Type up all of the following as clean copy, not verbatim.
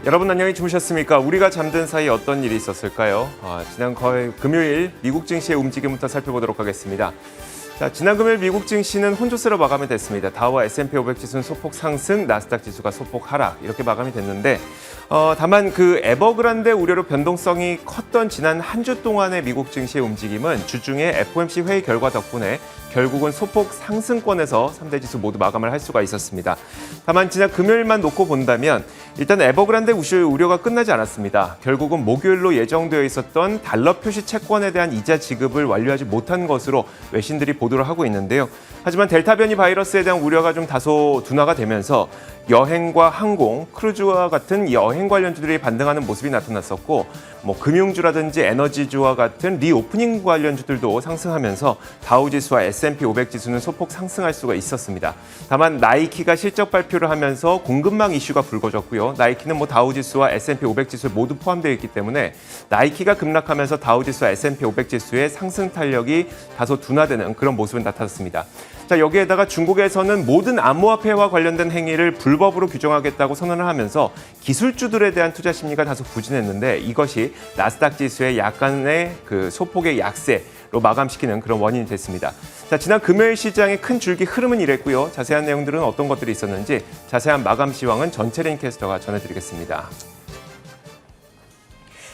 여러분 안녕히 주무셨습니까? 우리가 잠든 사이 어떤 일이 있었을까요? 지난 금요일 미국 증시의 움직임부터 살펴보도록 하겠습니다. 자, 지난 금요일 미국 증시는 혼조세로 마감이 됐습니다. 다우와 S&P 500 지수는 소폭 상승, 나스닥 지수가 소폭 하락 이렇게 마감이 됐는데 다만 그 에버그란데 우려로 변동성이 컸던 지난 한 주 동안의 미국 증시의 움직임은 주중에 FOMC 회의 결과 덕분에 결국은 소폭 상승권에서 3대 지수 모두 마감을 할 수가 있었습니다. 다만 지난 금요일만 놓고 본다면 일단 에버그란데 우려가 끝나지 않았습니다. 결국은 목요일로 예정되어 있었던 달러 표시 채권에 대한 이자 지급을 완료하지 못한 것으로 외신들이 보도를 하고 있는데요. 하지만 델타 변이 바이러스에 대한 우려가 좀 다소 둔화가 되면서 여행과 항공, 크루즈와 같은 여행 관련주들이 반등하는 모습이 나타났었고 금융주라든지 에너지주와 같은 리오프닝 관련주들도 상승하면서 다우지수와 S&P 500 지수는 소폭 상승할 수가 있었습니다. 다만 나이키가 실적 발표를 하면서 공급망 이슈가 불거졌고요. 나이키는 다우지수와 S&P 500 지수에 모두 포함되어 있기 때문에 나이키가 급락하면서 다우지수와 S&P 500 지수의 상승 탄력이 다소 둔화되는 그런 모습은 나타났습니다. 자, 여기에다가 중국에서는 모든 암호화폐와 관련된 행위를 불법으로 규정하겠다고 선언을 하면서 기술주들에 대한 투자 심리가 다소 부진했는데 이것이 나스닥 지수의 약간의 그 소폭의 약세로 마감시키는 그런 원인이 됐습니다. 자, 지난 금요일 시장의 큰 줄기 흐름은 이랬고요. 자세한 내용들은 어떤 것들이 있었는지 자세한 마감 시황은 전채린 캐스터가 전해드리겠습니다.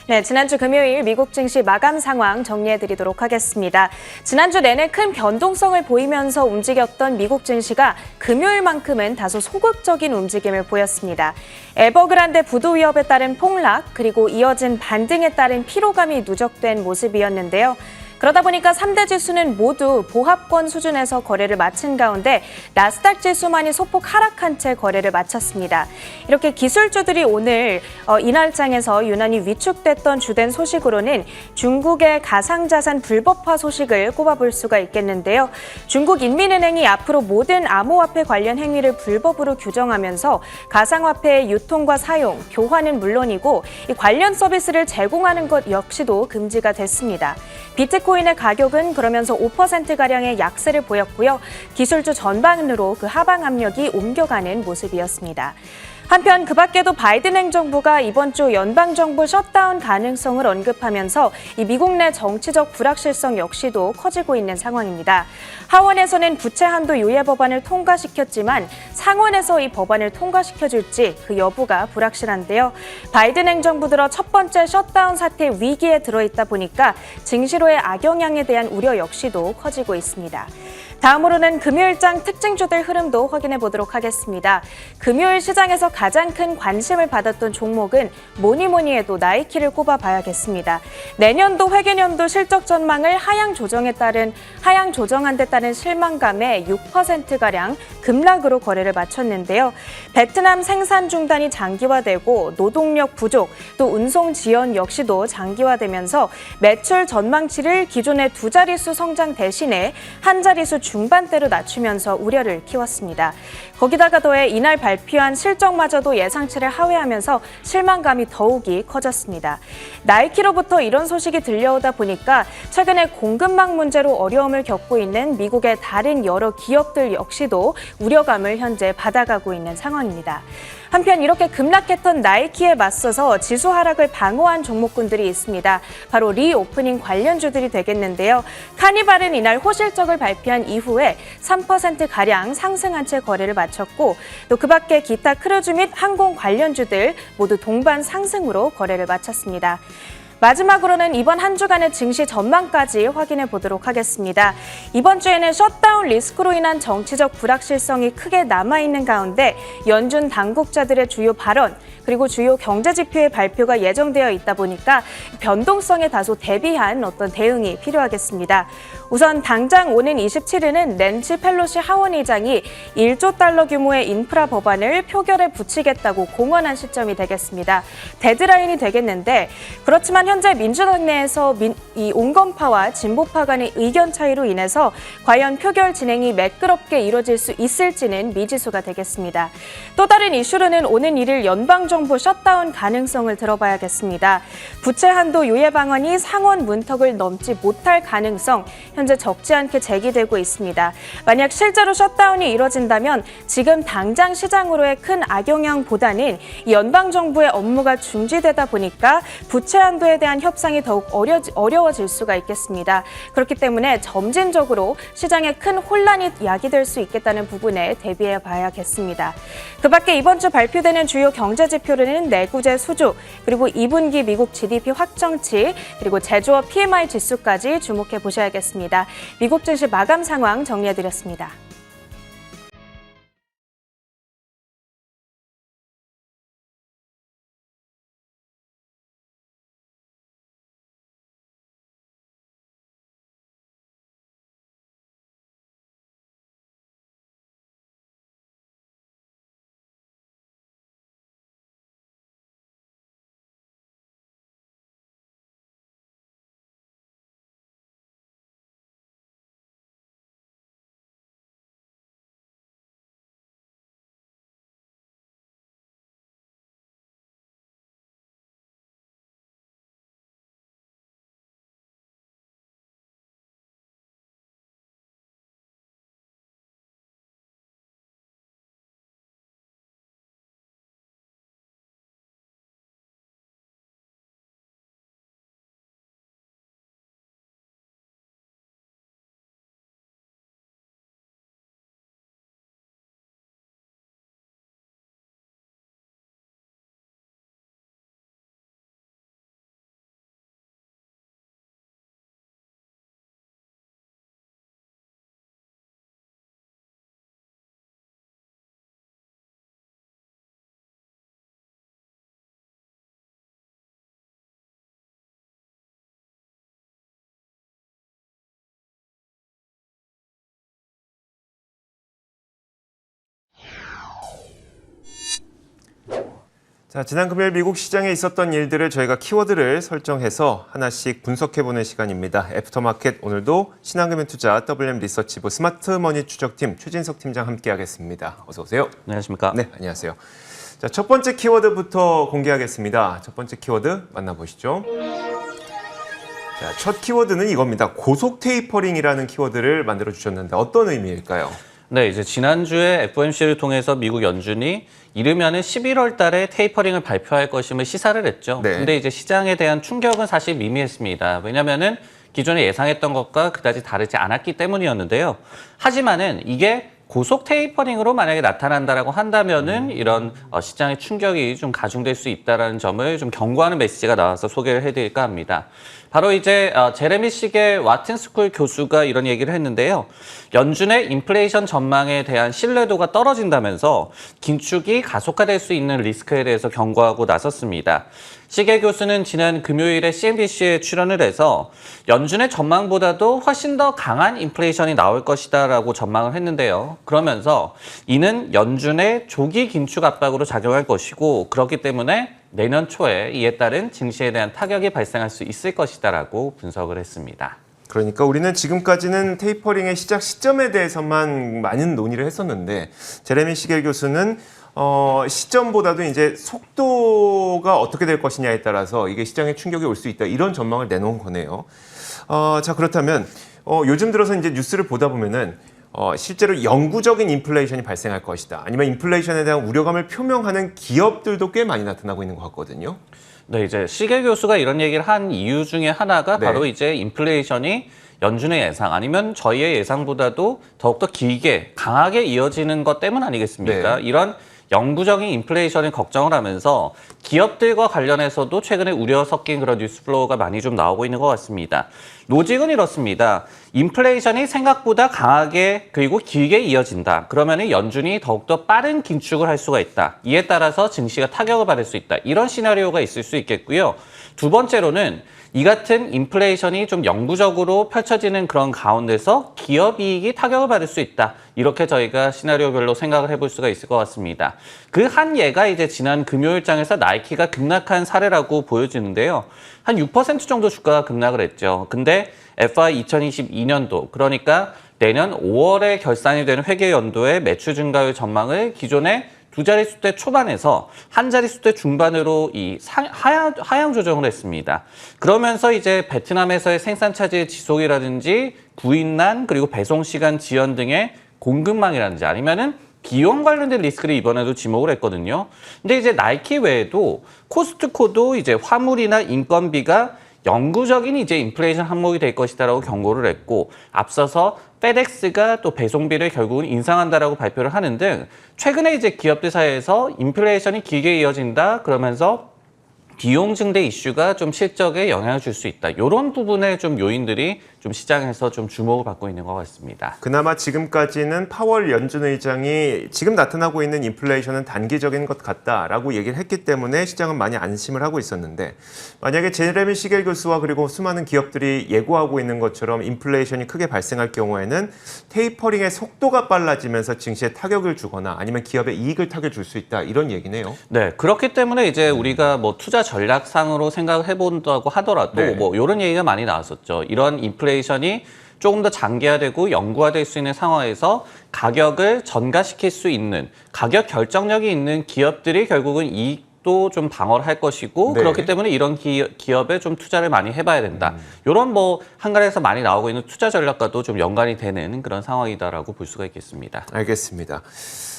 네, 지난주 금요일 미국 증시 마감 상황 정리해드리도록 하겠습니다. 지난주 내내 큰 변동성을 보이면서 움직였던 미국 증시가 금요일만큼은 다소 소극적인 움직임을 보였습니다. 에버그란데 부도 위협에 따른 폭락, 그리고 이어진 반등에 따른 피로감이 누적된 모습이었는데요. 그러다 보니까 3대 지수는 모두 보합권 수준에서 거래를 마친 가운데 나스닥 지수만이 소폭 하락한 채 거래를 마쳤습니다. 이렇게 기술주들이 오늘 이날장에서 유난히 위축됐던 주된 소식으로는 중국의 가상자산 불법화 소식을 꼽아볼 수가 있겠는데요. 중국 인민은행이 앞으로 모든 암호화폐 관련 행위를 불법으로 규정하면서 가상화폐의 유통과 사용, 교환은 물론이고 이 관련 서비스를 제공하는 것 역시도 금지가 됐습니다. 비트코인의 가격은 그러면서 5%가량의 약세를 보였고요. 기술주 전반으로 그 하방 압력이 옮겨가는 모습이었습니다. 한편 그 밖에도 바이든 행정부가 이번 주 연방정부 셧다운 가능성을 언급하면서 이 미국 내 정치적 불확실성 역시도 커지고 있는 상황입니다. 하원에서는 부채 한도 유예 법안을 통과시켰지만 상원에서 이 법안을 통과시켜줄지 그 여부가 불확실한데요. 바이든 행정부 들어 첫 번째 셧다운 사태 위기에 들어있다 보니까 증시로의 악영향에 대한 우려 역시도 커지고 있습니다. 다음으로는 금요일장 특징주들 흐름도 확인해 보도록 하겠습니다. 금요일 시장에서 가장 큰 관심을 받았던 종목은 뭐니 해도 나이키를 꼽아봐야겠습니다. 내년도 회계년도 실적 전망을 하향 조정한 데 따른 실망감에 6%가량 급락으로 거래를 마쳤는데요. 베트남 생산 중단이 장기화되고 노동력 부족, 또 운송 지연 역시도 장기화되면서 매출 전망치를 기존의 두 자릿수 성장 대신에 한 자릿수 중반대로 낮추면서 우려를 키웠습니다. 거기다가 더해 이날 발표한 실적마저도 예상치를 하회하면서 실망감이 더욱이 커졌습니다. 나이키로부터 이런 소식이 들려오다 보니까 최근에 공급망 문제로 어려움을 겪고 있는 미국의 다른 여러 기업들 역시도 우려감을 현재 받아가고 있는 상황입니다. 한편 이렇게 급락했던 나이키에 맞서서 지수 하락을 방어한 종목군들이 있습니다. 바로 리오프닝 관련주들이 되겠는데요. 카니발은 이날 호실적을 발표한 이후에 3%가량 상승한 채 거래를 마쳤고 또 그 밖에 기타 크루즈 및 항공 관련주들 모두 동반 상승으로 거래를 마쳤습니다. 마지막으로는 이번 한 주간의 증시 전망까지 확인해 보도록 하겠습니다. 이번 주에는 셧다운 리스크로 인한 정치적 불확실성이 크게 남아있는 가운데 연준 당국자들의 주요 발언 그리고 주요 경제 지표의 발표가 예정되어 있다 보니까 변동성에 다소 대비한 어떤 대응이 필요하겠습니다. 우선 당장 오는 27일은 낸시 펠로시 하원의장이 1조 달러 규모의 인프라 법안을 표결에 붙이겠다고 공언한 시점이 되겠습니다. 데드라인이 되겠는데 그렇지만 현재 민주당 내에서 이 온건파와 진보파 간의 의견 차이로 인해서 과연 표결 진행이 매끄럽게 이뤄질 수 있을지는 미지수가 되겠습니다. 또 다른 이슈로는 오는 1일 연방정부 셧다운 가능성을 들어봐야겠습니다. 부채 한도 요예 방안이 상원 문턱을 넘지 못할 가능성 현재 적지 않게 제기되고 있습니다. 만약 실제로 셧다운이 이뤄진다면 지금 당장 시장으로의 큰 악영향보다는 연방정부의 업무가 중지되다 보니까 부채 한도에 대한 협상이 더욱 어려워질 수가 있겠습니다. 그렇기 때문에 점진적으로 시장에 큰 혼란이 야기될 수 있겠다는 부분에 대비해 봐야겠습니다. 그 밖에 이번 주 발표되는 주요 경제 지표로는 내구재 수주, 그리고 2분기 미국 GDP 확정치, 그리고 제조업 PMI 지수까지 주목해 보셔야겠습니다. 미국 증시 마감 상황 정리해드렸습니다. 자, 지난 금요일 미국 시장에 있었던 일들을 저희가 키워드를 설정해서 하나씩 분석해보는 시간입니다. 애프터마켓 오늘도 신한금융투자 WM 리서치부 스마트머니 추적팀 최진석 팀장 함께하겠습니다. 어서 오세요. 안녕하십니까? 네, 안녕하세요. 자, 첫 번째 키워드부터 공개하겠습니다. 첫 번째 키워드 만나보시죠. 자, 첫 키워드는 이겁니다. 고속 테이퍼링이라는 키워드를 만들어 주셨는데 어떤 의미일까요? 네, 이제 지난주에 FOMC를 통해서 미국 연준이 이르면은 11월 달에 테이퍼링을 발표할 것임을 시사를 했죠. 네. 근데 이제 시장에 대한 충격은 사실 미미했습니다. 왜냐면은 기존에 예상했던 것과 그다지 다르지 않았기 때문이었는데요. 하지만은 이게 고속 테이퍼링으로 만약에 나타난다라고 한다면은 이런 시장의 충격이 좀 가중될 수 있다라는 점을 좀 경고하는 메시지가 나와서 소개를 해드릴까 합니다. 바로 이제 제레미 시겔 와튼스쿨 교수가 이런 얘기를 했는데요. 연준의 인플레이션 전망에 대한 신뢰도가 떨어진다면서 긴축이 가속화될 수 있는 리스크에 대해서 경고하고 나섰습니다. 시겔 교수는 지난 금요일에 CNBC에 출연을 해서 연준의 전망보다도 훨씬 더 강한 인플레이션이 나올 것이다라고 전망을 했는데요. 그러면서 이는 연준의 조기 긴축 압박으로 작용할 것이고 그렇기 때문에 내년 초에 이에 따른 증시에 대한 타격이 발생할 수 있을 것이다라고 분석을 했습니다. 그러니까 우리는 지금까지는 테이퍼링의 시작 시점에 대해서만 많은 논의를 했었는데 제레미 시겔 교수는 시점보다도 이제 속도가 어떻게 될 것이냐에 따라서 이게 시장에 충격이 올 수 있다 이런 전망을 내놓은 거네요. 자, 그렇다면 요즘 들어서 이제 뉴스를 보다 보면은 실제로 영구적인 인플레이션이 발생할 것이다. 아니면 인플레이션에 대한 우려감을 표명하는 기업들도 꽤 많이 나타나고 있는 것 같거든요. 네, 이제 시겔 교수가 이런 얘기를 한 이유 중에 하나가 네. 바로 이제 인플레이션이 연준의 예상 아니면 저희의 예상보다도 더욱더 길게 강하게 이어지는 것 때문 아니겠습니까? 네. 이런 영구적인 인플레이션을 걱정을 하면서 기업들과 관련해서도 최근에 우려 섞인 그런 뉴스플로우가 많이 좀 나오고 있는 것 같습니다. 로직은 이렇습니다. 인플레이션이 생각보다 강하게 그리고 길게 이어진다. 그러면 연준이 더욱더 빠른 긴축을 할 수가 있다. 이에 따라서 증시가 타격을 받을 수 있다. 이런 시나리오가 있을 수 있겠고요. 두 번째로는 이 같은 인플레이션이 좀 영구적으로 펼쳐지는 그런 가운데서 기업 이익이 타격을 받을 수 있다. 이렇게 저희가 시나리오별로 생각을 해볼 수가 있을 것 같습니다. 그 한 예가 이제 지난 금요일장에서 나이키가 급락한 사례라고 보여지는데요. 한 6% 정도 주가가 급락을 했죠. 근데 FY 2022년도, 그러니까 내년 5월에 결산이 되는 회계연도의 매출 증가율 전망을 기존에 두 자릿수대 초반에서 한 자릿수대 중반으로 하향 조정을 했습니다. 그러면서 이제 베트남에서의 생산 차질 지속이라든지 구인난 그리고 배송 시간 지연 등의 공급망이라든지 아니면은 비용 관련된 리스크를 이번에도 지목을 했거든요. 근데 이제 나이키 외에도 코스트코도 이제 화물이나 인건비가 영구적인 이제 인플레이션 항목이 될 것이다라고 경고를 했고, 앞서서 페덱스가 또 배송비를 결국은 인상한다라고 발표를 하는 등 최근에 이제 기업들 사이에서 인플레이션이 길게 이어진다 그러면서 비용 증대 이슈가 좀 실적에 영향을 줄 수 있다. 이런 부분의 좀 요인들이 좀 시장에서 좀 주목을 받고 있는 것 같습니다. 그나마 지금까지는 파월 연준 의장이 지금 나타나고 있는 인플레이션은 단기적인 것 같다라고 얘기를 했기 때문에 시장은 많이 안심을 하고 있었는데, 만약에 제레미 시겔 교수와 그리고 수많은 기업들이 예고하고 있는 것처럼 인플레이션이 크게 발생할 경우에는 테이퍼링의 속도가 빨라지면서 증시에 타격을 주거나 아니면 기업의 이익을 타격을 줄 수 있다, 이런 얘기네요. 네, 그렇기 때문에 이제 우리가 뭐 투자 전략상으로 생각을 해본다고 하더라도 네. 뭐 이런 얘기가 많이 나왔었죠. 이런 인플레이션이 조금 더 장기화되고 영구화될 수 있는 상황에서 가격을 전가시킬 수 있는 가격 결정력이 있는 기업들이 결국은 이익도 좀 방어를 할 것이고, 네. 그렇기 때문에 이런 기업에 좀 투자를 많이 해봐야 된다. 이런 뭐 한간에서 많이 나오고 있는 투자 전략과도 좀 연관이 되는 그런 상황이다라고 볼 수가 있겠습니다. 알겠습니다.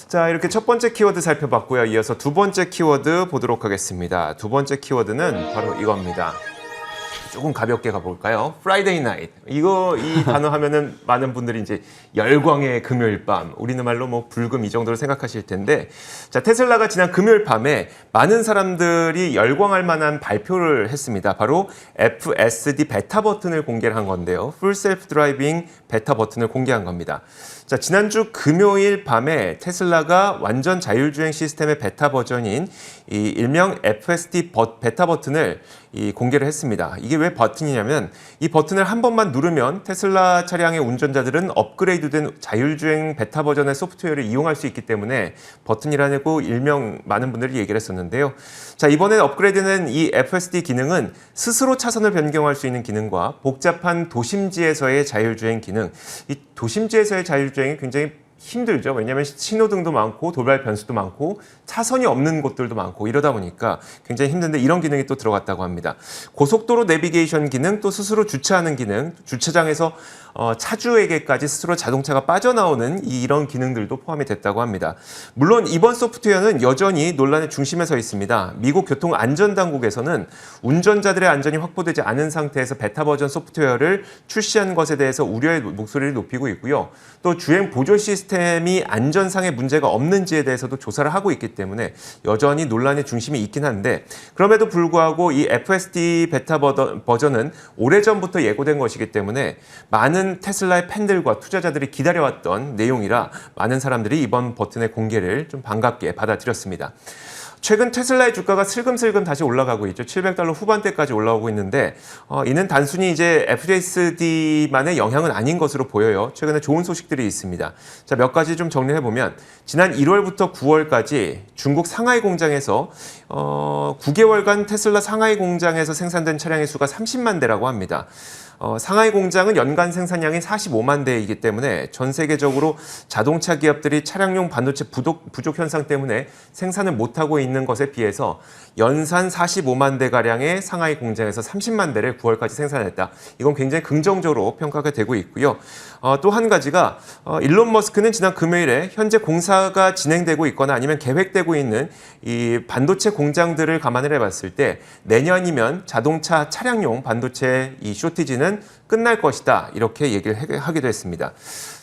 자, 이렇게 첫 번째 키워드 살펴봤고요. 이어서 두 번째 키워드 보도록 하겠습니다. 두 번째 키워드는 바로 이겁니다. 조금 가볍게 가볼까요? Friday night. 이 단어 하면은 많은 분들이 이제 열광의 금요일 밤, 우리는 말로 뭐 불금 이 정도로 생각하실 텐데, 자, 테슬라가 지난 금요일 밤에 많은 사람들이 열광할 만한 발표를 했습니다. 바로 FSD 베타 버튼을 공개를 한 건데요. Full Self Driving 베타 버튼을 공개한 겁니다. 자, 지난주 금요일 밤에 테슬라가 완전 자율주행 시스템의 베타 버전인 이 일명 FSD 베타 버튼을 공개를 했습니다. 이게 왜 버튼이냐면, 이 버튼을 한 번만 누르면 테슬라 차량의 운전자들은 업그레이드된 자율주행 베타 버전의 소프트웨어를 이용할 수 있기 때문에 버튼이라고 일명 많은 분들이 얘기를 했었는데요. 자, 이번에 업그레이드된 이 FSD 기능은 스스로 차선을 변경할 수 있는 기능과 복잡한 도심지에서의 자율주행 기능, 이 도심지에서의 자율주행이 굉장히 힘들죠. 왜냐하면 신호등도 많고 도발 변수도 많고 차선이 없는 곳들도 많고 이러다 보니까 굉장히 힘든데, 이런 기능이 또 들어갔다고 합니다. 고속도로 내비게이션 기능, 또 스스로 주차하는 기능, 주차장에서 차주에게까지 스스로 자동차가 빠져나오는 이런 기능들도 포함이 됐다고 합니다. 물론 이번 소프트웨어는 여전히 논란의 중심에 서 있습니다. 미국 교통안전당국에서는 운전자들의 안전이 확보되지 않은 상태에서 베타 버전 소프트웨어를 출시한 것에 대해서 우려의 목소리를 높이고 있고요. 또 주행 보조 시스템이 안전상의 문제가 없는지에 대해서도 조사를 하고 있기 때문에 여전히 논란의 중심이 있긴 한데, 그럼에도 불구하고 이 FSD 베타 버전은 오래전부터 예고된 것이기 때문에 많은 테슬라의 팬들과 투자자들이 기다려왔던 내용이라 많은 사람들이 이번 버튼의 공개를 좀 반갑게 받아들였습니다. 최근 테슬라의 주가가 슬금슬금 다시 올라가고 있죠. $700 후반대까지 올라오고 있는데, 이는 단순히 이제 FSD만의 영향은 아닌 것으로 보여요. 최근에 좋은 소식들이 있습니다. 자, 몇 가지 좀 정리해보면, 지난 1월부터 9월까지 중국 상하이 공장에서 9개월간 테슬라 상하이 공장에서 생산된 차량의 수가 30만 대라고 합니다. 상하이 공장은 연간 생산량이 45만 대이기 때문에 전 세계적으로 자동차 기업들이 차량용 반도체 부족 현상 때문에 생산을 못하고 있는 것에 비해서 연산 45만 대가량의 상하이 공장에서 30만 대를 9월까지 생산했다. 이건 굉장히 긍정적으로 평가가 되고 있고요. 또 한 가지가 일론 머스크는 지난 금요일에 현재 공사가 진행되고 있거나 아니면 계획되고 있는 이 반도체 공장들을 감안을 해봤을 때 내년이면 자동차 차량용 반도체 이 쇼티지는 끝날 것이다, 이렇게 얘기를 하기도 했습니다.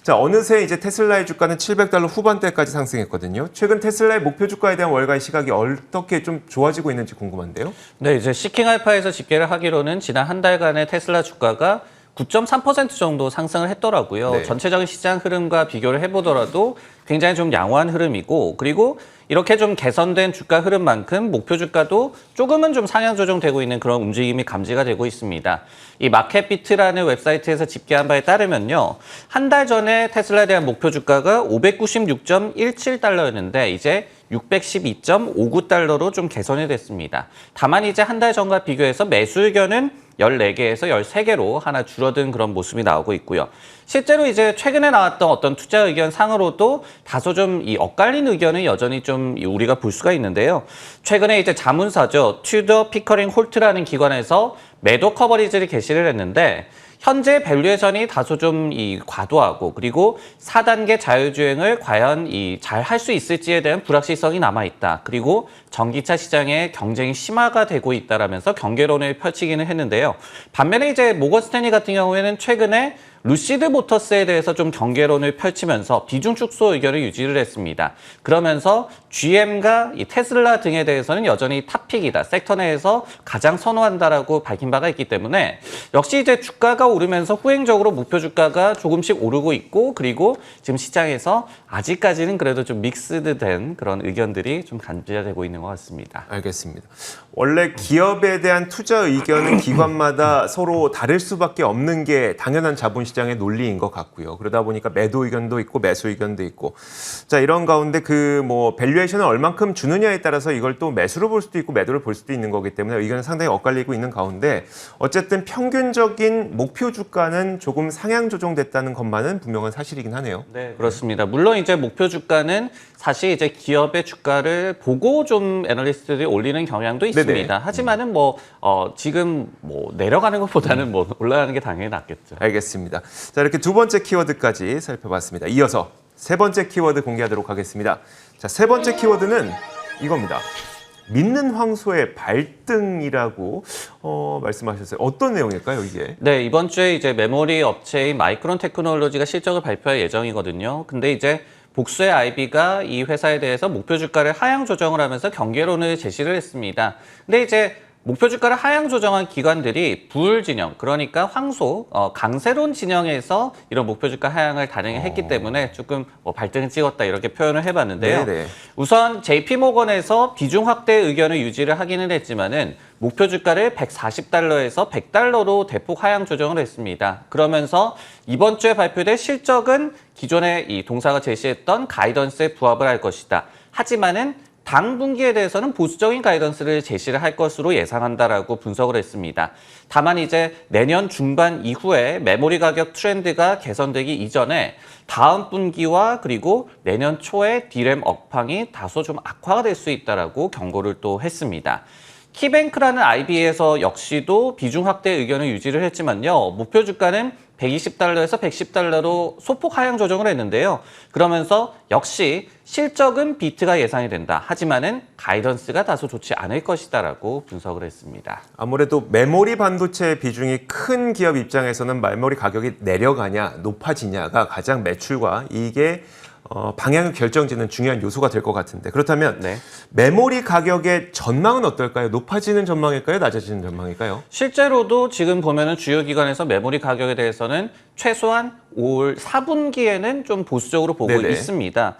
자, 어느새 이제 테슬라의 주가는 $700 후반대까지 상승했거든요. 최근 테슬라의 목표 주가에 대한 월가의 시각이 어떻게 좀 좋아지고 있는지 궁금한데요. 네, 이제 시킹알파에서 집계를 하기로는 지난 한 달간의 테슬라 주가가 9.3% 정도 상승을 했더라고요. 네. 전체적인 시장 흐름과 비교를 해보더라도 굉장히 좀 양호한 흐름이고, 그리고 이렇게 좀 개선된 주가 흐름만큼 목표 주가도 조금은 좀 상향 조정되고 있는 그런 움직임이 감지가 되고 있습니다. 이 마켓비트라는 웹사이트에서 집계한 바에 따르면요, 한 달 전에 테슬라에 대한 목표 주가가 596.17달러였는데 이제 612.59달러로 좀 개선이 됐습니다. 다만 이제 한 달 전과 비교해서 매수 의견은 14개에서 13개로 하나 줄어든 그런 모습이 나오고 있고요. 실제로 이제 최근에 나왔던 어떤 투자 의견 상으로도 다소 좀 이 엇갈린 의견은 여전히 좀 우리가 볼 수가 있는데요. 최근에 이제 자문사죠. 튜더 피커링 홀트라는 기관에서 매도 커버리지를 게시를 했는데 현재 밸류에이션이 다소 좀 과도하고, 그리고 4단계 자율주행을 과연 잘 할 수 있을지에 대한 불확실성이 남아있다. 그리고 전기차 시장의 경쟁이 심화가 되고 있다라면서 경계론을 펼치기는 했는데요. 반면에 이제 모건 스탠리 같은 경우에는 최근에 루시드 모터스에 대해서 좀 경계론을 펼치면서 비중 축소 의견을 유지를 했습니다. 그러면서 GM과 이 테슬라 등에 대해서는 여전히 탑픽이다, 섹터 내에서 가장 선호한다라고 밝힌 바가 있기 때문에 역시 이제 주가가 오르면서 후행적으로 목표 주가가 조금씩 오르고 있고, 그리고 지금 시장에서 아직까지는 그래도 좀 믹스드된 그런 의견들이 좀 감지되고 있는 것 같습니다. 알겠습니다. 원래 기업에 대한 투자 의견은 기관마다 서로 다를 수밖에 없는 게 당연한 자본시장의 논리인 것 같고요. 그러다 보니까 매도 의견도 있고 매수 의견도 있고, 자, 이런 가운데 밸류에이션을 얼만큼 주느냐에 따라서 이걸 또 매수로 볼 수도 있고 매도를 볼 수도 있는 거기 때문에 의견은 상당히 엇갈리고 있는 가운데, 어쨌든 평균적인 목표 주가는 조금 상향 조정됐다는 것만은 분명한 사실이긴 하네요. 네, 그렇습니다. 물론 이제 목표 주가는 사실 이제 기업의 주가를 보고 좀 애널리스트들이 올리는 경향도 있습니다. 네네. 하지만은 지금 내려가는 것보다는 올라가는 게 당연히 낫겠죠. 알겠습니다. 자, 이렇게 두 번째 키워드까지 살펴봤습니다. 이어서 세 번째 키워드 공개하도록 하겠습니다. 자, 세 번째 키워드는 이겁니다. 믿는 황소의 발등이라고 말씀하셨어요. 어떤 내용일까요, 이게? 네, 이번 주에 이제 메모리 업체인 마이크론 테크놀로지가 실적을 발표할 예정이거든요. 근데 이제 복수의 IB가 이 회사에 대해서 목표 주가를 하향 조정을 하면서 경계론을 제시를 했습니다. 근데 이제 목표 주가를 하향 조정한 기관들이 부울 진영, 그러니까 황소, 강세론 진영에서 이런 목표 주가 하향을 단행했기 때문에 조금 발등을 찍었다, 이렇게 표현을 해봤는데요. 네네. 우선 JP모건에서 비중 확대 의견을 유지를 하기는 했지만은 목표 주가를 140달러에서 100달러로 대폭 하향 조정을 했습니다. 그러면서 이번 주에 발표될 실적은 기존에 이 동사가 제시했던 가이던스에 부합을 할 것이다. 하지만은 당분기에 대해서는 보수적인 가이던스를 제시를 할 것으로 예상한다라고 분석을 했습니다. 다만 이제 내년 중반 이후에 메모리 가격 트렌드가 개선되기 이전에 다음 분기와 그리고 내년 초에 디램 업황이 다소 좀 악화가 될 수 있다라고 경고를 또 했습니다. 키뱅크라는 IB에서 역시도 비중 확대 의견을 유지를 했지만요. 목표 주가는 120달러에서 110달러로 소폭 하향 조정을 했는데요. 그러면서 역시 실적은 비트가 예상이 된다. 하지만은 가이던스가 다소 좋지 않을 것이다라고 분석을 했습니다. 아무래도 메모리 반도체 비중이 큰 기업 입장에서는 메모리 가격이 내려가냐 높아지냐가 가장 매출과 이게 방향을 결정짓는 중요한 요소가 될 것 같은데, 그렇다면 네. 메모리 가격의 전망은 어떨까요? 높아지는 전망일까요? 낮아지는 전망일까요? 실제로도 지금 보면은 주요 기관에서 메모리 가격에 대해서는 최소한 올 4분기에는 좀 보수적으로 보고 네네. 있습니다.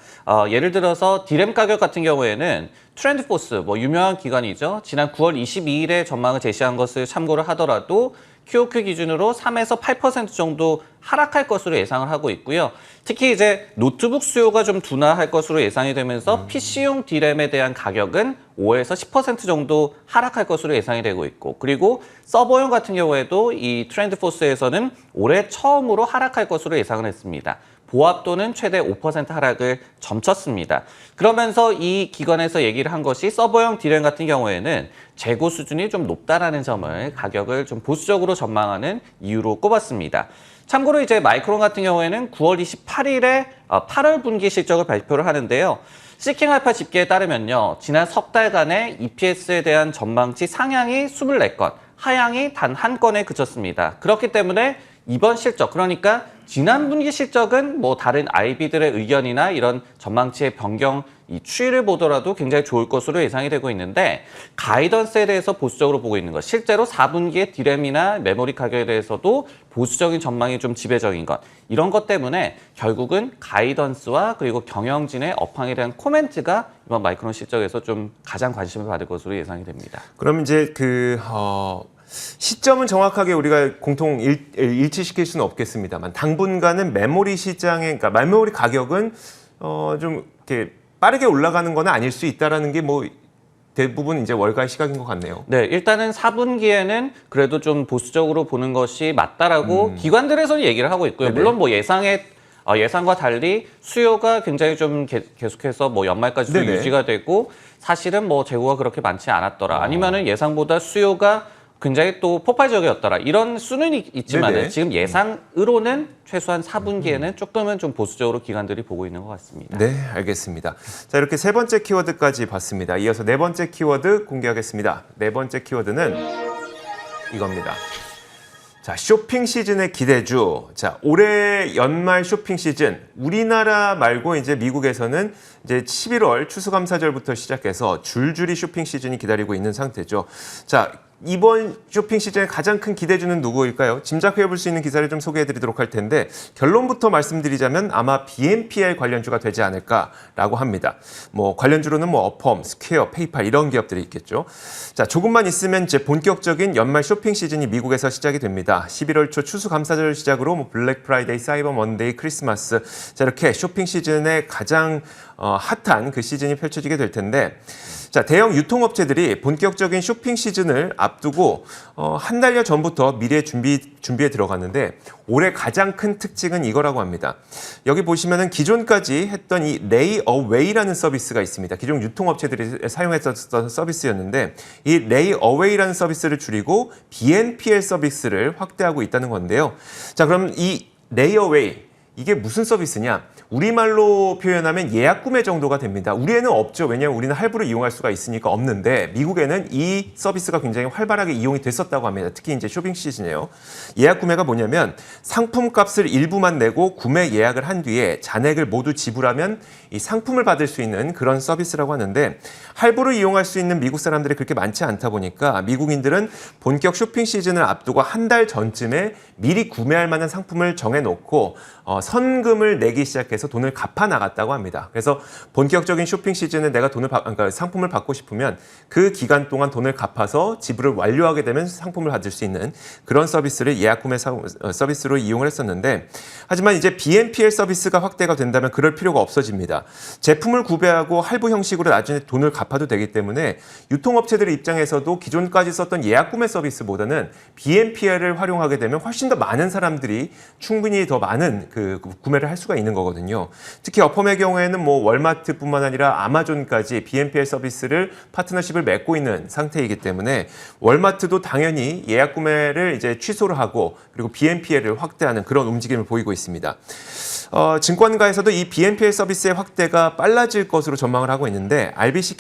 예를 들어서 디램 가격 같은 경우에는 트렌드포스, 유명한 기관이죠. 지난 9월 22일에 전망을 제시한 것을 참고를 하더라도 QOQ 기준으로 3에서 8% 정도 하락할 것으로 예상을 하고 있고요. 특히 이제 노트북 수요가 좀 둔화할 것으로 예상이 되면서 PC용 디램에 대한 가격은 5에서 10% 정도 하락할 것으로 예상이 되고 있고, 그리고 서버용 같은 경우에도 이 트렌드포스에서는 올해 처음으로 하락할 것으로 예상을 했습니다. 보합도는 최대 5% 하락을 점쳤습니다. 그러면서 이 기관에서 얘기를 한 것이 서버용 디램 같은 경우에는 재고 수준이 좀 높다라는 점을 가격을 좀 보수적으로 전망하는 이유로 꼽았습니다. 참고로 이제 마이크론 같은 경우에는 9월 28일에 8월 분기 실적을 발표를 하는데요. 시킹알파 집계에 따르면요, 지난 석 달간의 EPS에 대한 전망치 상향이 24건, 하향이 단 한 건에 그쳤습니다. 그렇기 때문에 이번 실적, 그러니까 지난 분기 실적은 다른 IB들의 의견이나 이런 전망치의 변경 이 추이를 보더라도 굉장히 좋을 것으로 예상이 되고 있는데 가이던스에 대해서 보수적으로 보고 있는 것. 실제로 4분기에 디램이나 메모리 가격에 대해서도 보수적인 전망이 좀 지배적인 것. 이런 것 때문에 결국은 가이던스와 그리고 경영진의 업황에 대한 코멘트가 이번 마이크론 실적에서 좀 가장 관심을 받을 것으로 예상이 됩니다. 그럼 이제 시점은 정확하게 우리가 공통 일치시킬 수는 없겠습니다만 당분간은 메모리 시장의 그러니까 메모리 가격은 좀 이렇게 빠르게 올라가는 건 아닐 수 있다라는 게 뭐 대부분 이제 월가의 시각인 것 같네요. 네, 일단은 4분기에는 그래도 좀 보수적으로 보는 것이 맞다라고 기관들에서는 얘기를 하고 있고요. 네네. 물론 뭐 예상과 달리 수요가 굉장히 좀 계속해서 뭐 연말까지도 네네. 유지가 되고 사실은 뭐 재고가 그렇게 많지 않았더라. 아니면은 예상보다 수요가 굉장히 또 폭발적이었더라. 이런 수는 있지만 네네. 지금 예상으로는 최소한 4분기에는 조금은 좀 보수적으로 기관들이 보고 있는 것 같습니다. 네, 알겠습니다. 자, 이렇게 세 번째 키워드까지 봤습니다. 이어서 네 번째 키워드 공개하겠습니다. 네 번째 키워드는 이겁니다. 자, 쇼핑 시즌의 기대주. 자, 올해 연말 쇼핑 시즌. 우리나라 말고 이제 미국에서는 이제 11월 추수감사절부터 시작해서 줄줄이 쇼핑 시즌이 기다리고 있는 상태죠. 자, 이번 쇼핑 시즌의 가장 큰 기대주는 누구일까요? 짐작해 볼 수 있는 기사를 좀 소개해 드리도록 할 텐데 결론부터 말씀드리자면 아마 BNPL 관련주가 되지 않을까라고 합니다. 뭐 관련주로는 뭐 어펌, 스퀘어, 페이팔 이런 기업들이 있겠죠. 자, 조금만 있으면 이제 본격적인 연말 쇼핑 시즌이 미국에서 시작이 됩니다. 11월 초 추수감사절 시작으로 뭐 블랙 프라이데이, 사이버 먼데이, 크리스마스 자, 이렇게 쇼핑 시즌의 가장 핫한 그 시즌이 펼쳐지게 될 텐데 자, 대형 유통업체들이 본격적인 쇼핑 시즌을 앞두고 한 달여 전부터 미래 준비에 들어갔는데 올해 가장 큰 특징은 이거라고 합니다. 여기 보시면은 기존까지 했던 이 레이어웨이라는 서비스가 있습니다. 기존 유통업체들이 사용했었던 서비스였는데 이 레이어웨이라는 서비스를 줄이고 BNPL 서비스를 확대하고 있다는 건데요. 자, 그럼 이 레이어웨이 이게 무슨 서비스냐? 우리말로 표현하면 예약 구매 정도가 됩니다. 우리에는 없죠. 왜냐하면 우리는 할부를 이용할 수가 있으니까 없는데 미국에는 이 서비스가 굉장히 활발하게 이용이 됐었다고 합니다. 특히 이제 쇼핑 시즌이에요. 예약 구매가 뭐냐면 상품 값을 일부만 내고 구매 예약을 한 뒤에 잔액을 모두 지불하면 이 상품을 받을 수 있는 그런 서비스라고 하는데 할부를 이용할 수 있는 미국 사람들이 그렇게 많지 않다 보니까 미국인들은 본격 쇼핑 시즌을 앞두고 한 달 전쯤에 미리 구매할 만한 상품을 정해놓고 선금을 내기 시작해서 돈을 갚아 나갔다고 합니다. 그래서 본격적인 쇼핑 시즌에 내가 그러니까 상품을 받고 싶으면 그 기간 동안 돈을 갚아서 지불을 완료하게 되면 상품을 받을 수 있는 그런 서비스를 예약 구매 서비스로 이용을 했었는데 하지만 이제 BNPL 서비스가 확대가 된다면 그럴 필요가 없어집니다. 제품을 구매하고 할부 형식으로 나중에 돈을 갚아도 되기 때문에 유통업체들의 입장에서도 기존까지 썼던 예약 구매 서비스보다는 BNPL을 활용하게 되면 훨씬 더 많은 사람들이 충분히 더 많은 그 구매를 할 수가 있는 거거든요. 특히 어펌의 경우에는 뭐 월마트뿐만 아니라 아마존까지 BNPL 서비스를 파트너십을 맺고 있는 상태이기 때문에 월마트도 당연히 예약 구매를 이제 취소를 하고 그리고 BNPL을 확대하는 그런 움직임을 보이고 있습니다. 증권가에서도 이 BNPL 서비스의 확대가 빨라질 것으로 전망을 하고 있는데 RBC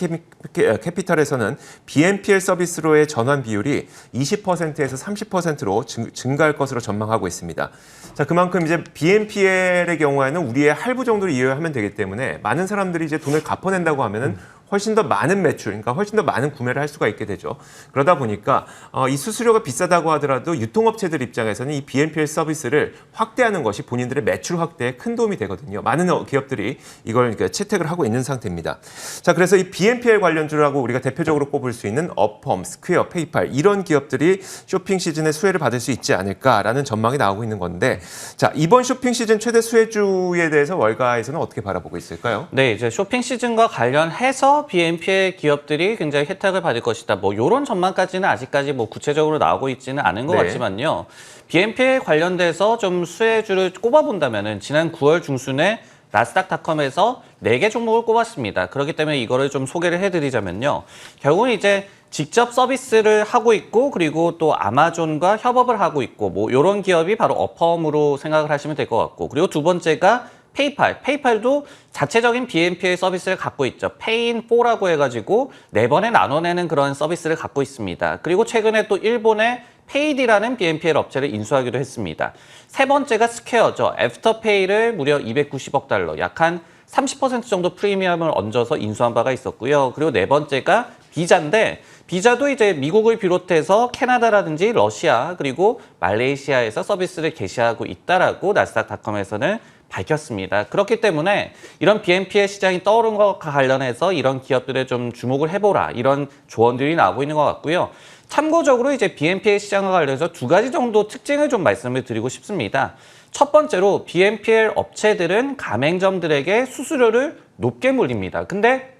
캐피털에서는 BNPL 서비스로의 전환 비율이 20%에서 30%로 증가할 것으로 전망하고 있습니다. 자, 그만큼 이제 BNPL의 경우에는 우리의 할부 정도를 이용하면 되기 때문에 많은 사람들이 이제 돈을 갚아낸다고 하면은 훨씬 더 많은 매출, 그러니까 훨씬 더 많은 구매를 할 수가 있게 되죠. 그러다 보니까 이 수수료가 비싸다고 하더라도 유통업체들 입장에서는 이 BNPL 서비스를 확대하는 것이 본인들의 매출 확대에 큰 도움이 되거든요. 많은 기업들이 이걸 채택을 하고 있는 상태입니다. 자, 그래서 이 BNPL 관련주라고 우리가 대표적으로 꼽을 수 있는 어펌, 스퀘어, 페이팔 이런 기업들이 쇼핑 시즌에 수혜를 받을 수 있지 않을까라는 전망이 나오고 있는 건데 자, 이번 쇼핑 시즌 최대 수혜주에 대해서 월가에서는 어떻게 바라보고 있을까요? 네, 이제 쇼핑 시즌과 관련해서 BNPL 기업들이 굉장히 혜택을 받을 것이다. 뭐 이런 전망까지는 아직까지 뭐 구체적으로 나오고 있지는 않은 것 네. 같지만요. BNPL 관련돼서 좀 수혜주를 꼽아본다면은 지난 9월 중순에 나스닥닷컴에서 4개 종목을 꼽았습니다. 그렇기 때문에 이거를 좀 소개를 해드리자면요. 결국은 이제 직접 서비스를 하고 있고 그리고 또 아마존과 협업을 하고 있고 뭐 이런 기업이 바로 어펌으로 생각을 하시면 될 것 같고 그리고 두 번째가 페이팔도 자체적인 BNPL 서비스를 갖고 있죠. 페인4라고 해가지고 4번에 나눠내는 그런 서비스를 갖고 있습니다. 그리고 최근에 또 일본의 페이디라는 BNPL 업체를 인수하기도 했습니다. 세 번째가 스퀘어죠. 애프터페이를 무려 290억 달러, 약 한 30% 정도 프리미엄을 얹어서 인수한 바가 있었고요. 그리고 네 번째가 비자인데 비자도 이제 미국을 비롯해서 캐나다라든지 러시아 그리고 말레이시아에서 서비스를 개시하고 있다라고 나스닥닷컴에서는 밝혔습니다. 그렇기 때문에 이런 BNPL 시장이 떠오른 것과 관련해서 이런 기업들에 좀 주목을 해보라 이런 조언들이 나오고 있는 것 같고요. 참고적으로 이제 BNPL 시장과 관련해서 두 가지 정도 특징을 좀 말씀을 드리고 싶습니다. 첫 번째로 BNPL 업체들은 가맹점들에게 수수료를 높게 물립니다. 근데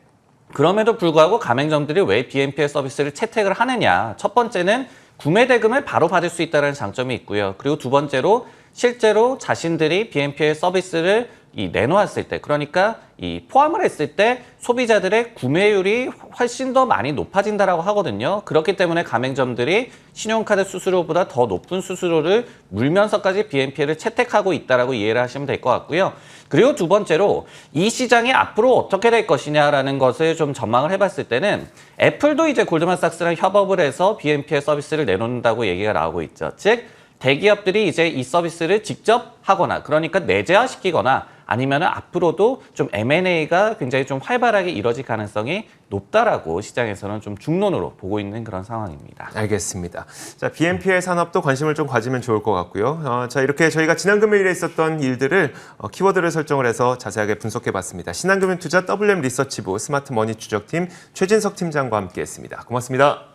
그럼에도 불구하고 가맹점들이 왜 BNPL 서비스를 채택을 하느냐. 첫 번째는 구매 대금을 바로 받을 수 있다는 장점이 있고요. 그리고 두 번째로 실제로 자신들이 BNPL 서비스를 내놓았을 때, 그러니까 포함을 했을 때 소비자들의 구매율이 훨씬 더 많이 높아진다라고 하거든요. 그렇기 때문에 가맹점들이 신용카드 수수료보다 더 높은 수수료를 물면서까지 BNPL을 채택하고 있다라고 이해를 하시면 될 것 같고요. 그리고 두 번째로 이 시장이 앞으로 어떻게 될 것이냐라는 것을 좀 전망을 해봤을 때는 애플도 이제 골드만삭스랑 협업을 해서 BNPL 서비스를 내놓는다고 얘기가 나오고 있죠. 즉 대기업들이 이제 이 서비스를 직접 하거나 그러니까 내재화시키거나 아니면 앞으로도 좀 M&A가 굉장히 좀 활발하게 이뤄질 가능성이 높다라고 시장에서는 좀 중론으로 보고 있는 그런 상황입니다. 알겠습니다. 자, BNPL 산업도 관심을 좀 가지면 좋을 것 같고요. 자, 이렇게 저희가 지난 금요일에 있었던 일들을 키워드를 설정을 해서 자세하게 분석해봤습니다. 신한금융투자 WM 리서치부 스마트머니 추적팀 최진석 팀장과 함께했습니다. 고맙습니다.